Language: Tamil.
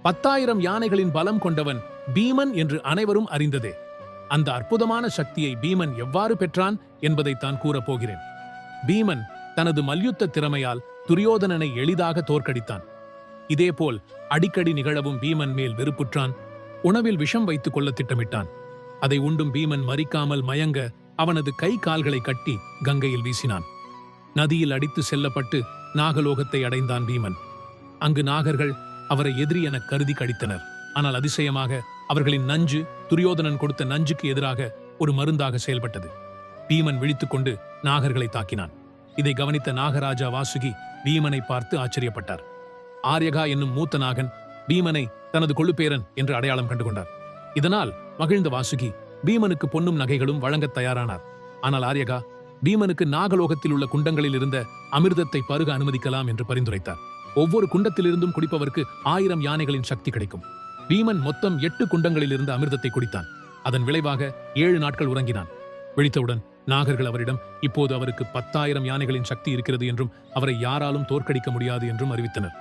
10,000 யானைகளின் பலம் கொண்டவன் பீமன் என்று அனைவரும் அறிந்ததே. அந்த அற்புதமான சக்தியை பீமன் எவ்வாறு பெற்றான் என்பதைத்தான் கூறப்போகிறேன். பீமன் தனது மல்யுத்த திறமையால் துரியோதனனை எளிதாக தோற்கடித்தான். இதேபோல் அடிக்கடி நிகழவும் பீமன் மேல் வெறுப்புற்றான். உணவில் விஷம் வைத்துக் கொள்ள திட்டமிட்டான். அதை உண்டும் பீமன் மரிக்காமல் மயங்க அவனது கை கால்களை கட்டி கங்கையில் வீசினான். நதியில் அடித்து செல்லப்பட்டு நாகலோகத்தை அடைந்தான் பீமன். அங்கு நாகர்கள் அவரை எதிரி என கருதி கடித்தனர். ஆனால் அதிசயமாக அவர்களின் நஞ்சு துரியோதனன் கொடுத்த நஞ்சுக்கு எதிராக ஒரு மருந்தாக செயல்பட்டது. பீமன் விழித்துக்கொண்டு நாகர்களை தாக்கினான். இதை கவனித்த நாகராஜா வாசுகி பீமனை பார்த்து ஆச்சரியப்பட்டார். ஆர்யகா என்னும் மூத்த நாகன் பீமனை தனது கொள்ளுப்பேரன் என்று அடையாளம் கண்டுகொண்டார். இதனால் மகிழ்ந்த வாசுகி பீமனுக்கு பொன்னும் நகைகளும் வழங்கத் தயாரானார். ஆனால் ஆர்யகா பீமனுக்கு நாகலோகத்தில் உள்ள குண்டங்களில் இருந்த அமிர்தத்தை பருக அனுமதிக்கலாம் என்று பரிந்துரைத்தார். ஒவ்வொரு குண்டத்திலிருந்தும் குடிப்பவருக்கு 1000 யானைகளின் சக்தி கிடைக்கும். பீமன் மொத்தம் 8 குண்டங்களில் இருந்த அமிர்தத்தை குடித்தான். அதன் விளைவாக 7 நாட்கள் உறங்கினான். விழித்தவுடன் நாகர்கள் அவரிடம் இப்போது அவருக்கு 10,000 யானைகளின் சக்தி இருக்கிறது என்றும் அவரை யாராலும் தோற்கடிக்க முடியாது என்றும் அறிவித்தனர்.